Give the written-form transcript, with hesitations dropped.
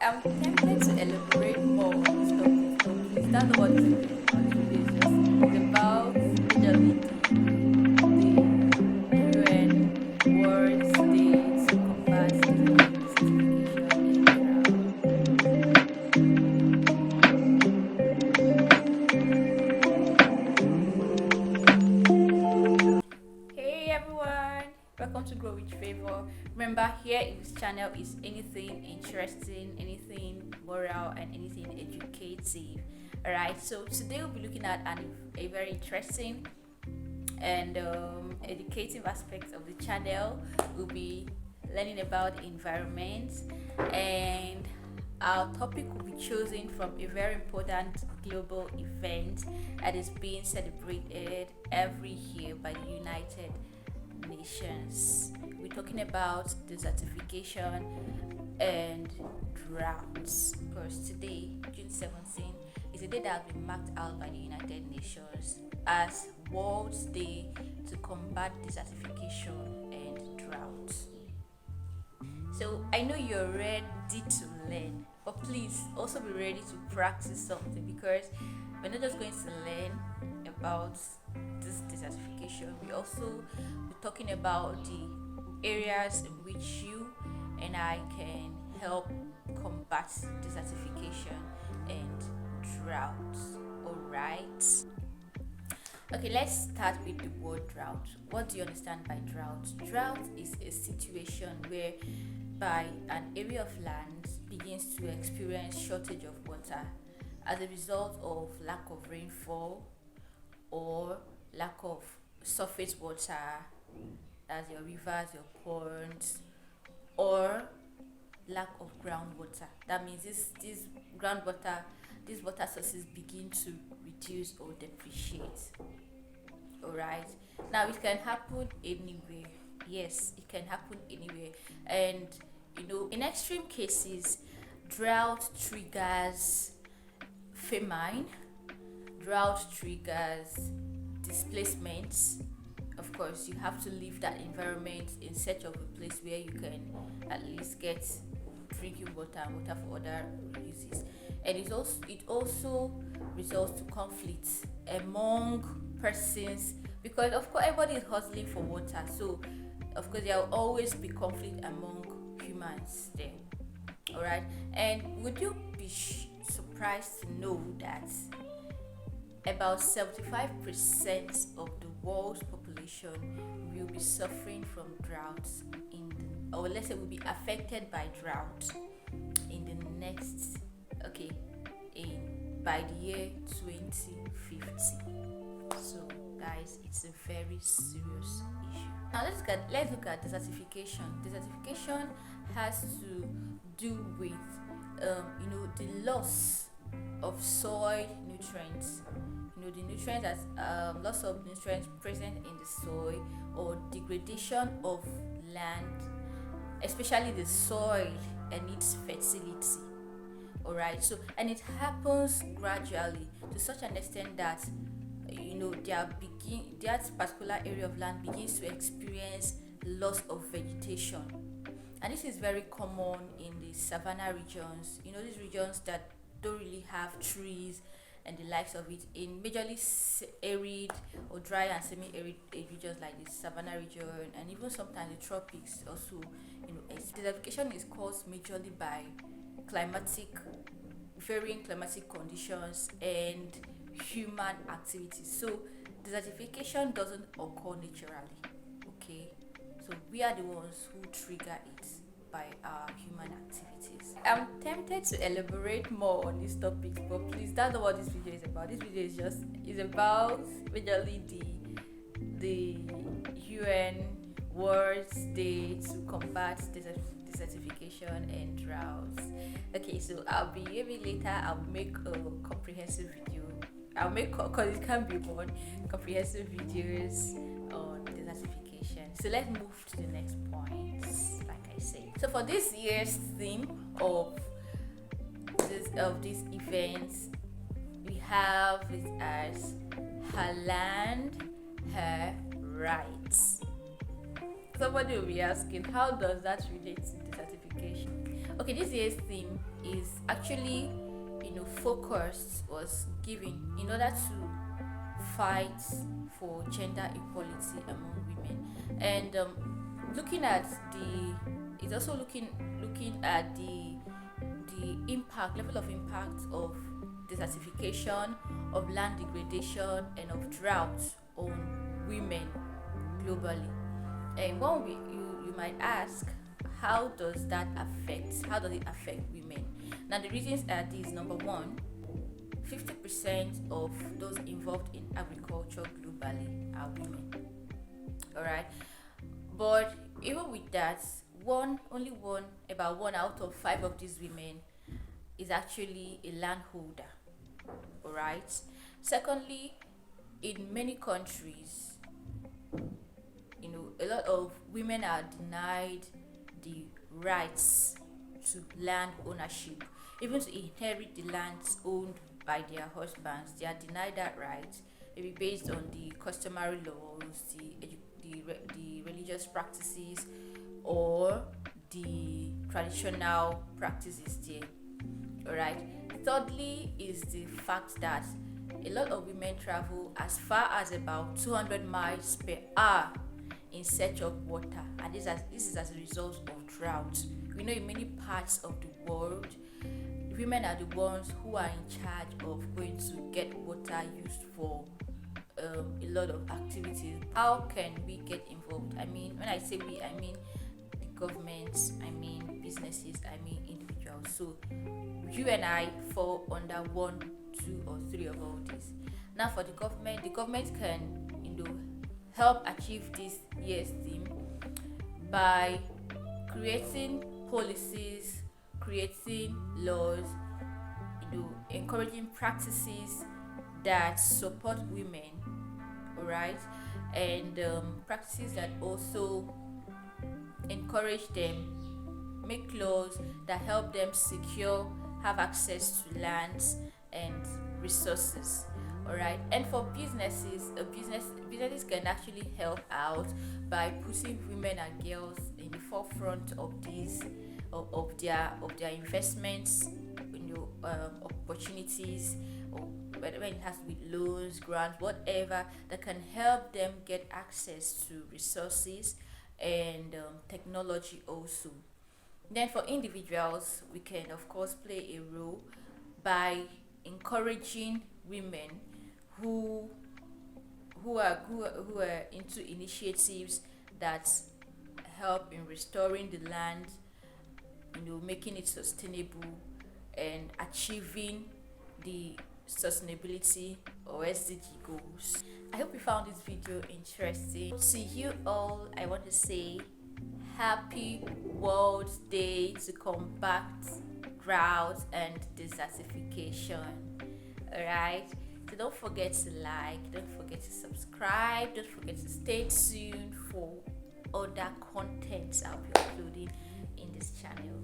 I'm tempted to elaborate more on this topic, but please, that's not what this video is about. This video is just it's about majorly the UN World Day to combat desertification and drought. Hey everyone, welcome to Grow with Favor. Remember, here in this channel is anything interesting, anything moral, and anything educative. Alright, so today we'll be looking at a very interesting and educative aspect of the channel. We'll be learning about the environment, and our topic will be chosen from a very important global event that is being celebrated every year by the United Nations. We're talking about desertification and droughts, because today, June 17, is a day that has been marked out by the United Nations as World Day to combat desertification and drought. So I know you're ready to learn, but please also be ready to practice something, because we're not just going to learn about this desertification, we also be talking about the areas in which you and I can help combat desertification and drought. Alright. Okay, let's start with the word drought. What do you understand by drought? Drought is a situation whereby an area of land begins to experience shortage of water as a result of lack of rainfall or lack of surface water, as your rivers, your ponds, or lack of groundwater. That means this groundwater, these water sources begin to reduce or depreciate. Alright, now it can happen anywhere. Yes, it can happen anywhere, and in extreme cases, drought triggers famine, drought triggers displacements. Of course, you have to leave that environment in search of a place where you can at least get drinking water and water for other uses. And it also results to conflicts among persons, because of course everybody is hustling for water, so of course there will always be conflict among humans there. All right, and would you be surprised to know that about 75% of the world's population will be suffering from droughts or let's say will be affected by drought in the next by the year 2050. So guys, it's a very serious issue. Now let's look at desertification. Desertification has to do with the loss of soil nutrients. The nutrients that loss of nutrients present in the soil, or degradation of land, especially the soil and its fertility. Alright, so and it happens gradually to such an extent that that particular area of land begins to experience loss of vegetation. And this is very common in the savanna regions, these regions that don't really have trees and the likes of it, in majorly arid or dry and semi-arid regions like the savanna region, and even sometimes the tropics also. Desertification is caused majorly by varying climatic conditions and human activities. So desertification doesn't occur naturally. Okay, so we are the ones who trigger it by our human activities. I'm tempted to elaborate more on this topic, but please, that's not what this video is about. This video is about majorly the UN World Day to combat desertification and droughts. Okay, so maybe later I'll make a comprehensive video. Because it can be one comprehensive videos on desertification. So let's move to the next point, like I said. So for this year's theme of this event, we have it as Her Land, Her Rights. Somebody will be asking, how does that relate to desertification? Okay, this year's theme is actually, focused was given in order to fight for gender equality among women. And looking at the it's also looking at the impact level of impact of desertification, of land degradation, and of drought on women globally. And you might ask, how does it affect women? Now the reasons are these. Number one, 50% of those involved in agriculture globally are women. All right, but even with that, about one out of five of these women is actually a landholder. All right. Secondly, in many countries, a lot of women are denied the rights to land ownership, even to inherit the lands owned by their husbands. They are denied that right, maybe based on the customary laws, the religious practices, or the traditional practices there. All right. Thirdly, is the fact that a lot of women travel as far as about 200 miles per hour in search of water, and this is as a result of drought. We know in many parts of the world, women are the ones who are in charge of going to get water used for a lot of activities. How can we get involved? I mean, when I say we, I mean the governments, I mean businesses, I mean individuals. So you and I fall under one, two, or three of all these. Now for the government can help achieve this year's theme by creating policies, creating laws, encouraging practices that support women, all right, and practices that also encourage them, make laws that help them have access to lands and resources. All right, and for businesses can actually help out by putting women and girls in the forefront of their investments, opportunities, or whether it has to be loans, grants, whatever that can help them get access to resources and technology also. Then for individuals, we can of course play a role by encouraging women who are into initiatives that help in restoring the land, making it sustainable and achieving the sustainability or SDG goals. I hope you found this video interesting. To you all, I want to say happy World Day to combat drought and desertification. Alright, so don't forget to like, don't forget to subscribe, don't forget to stay tuned for other contents I'll be uploading in this channel.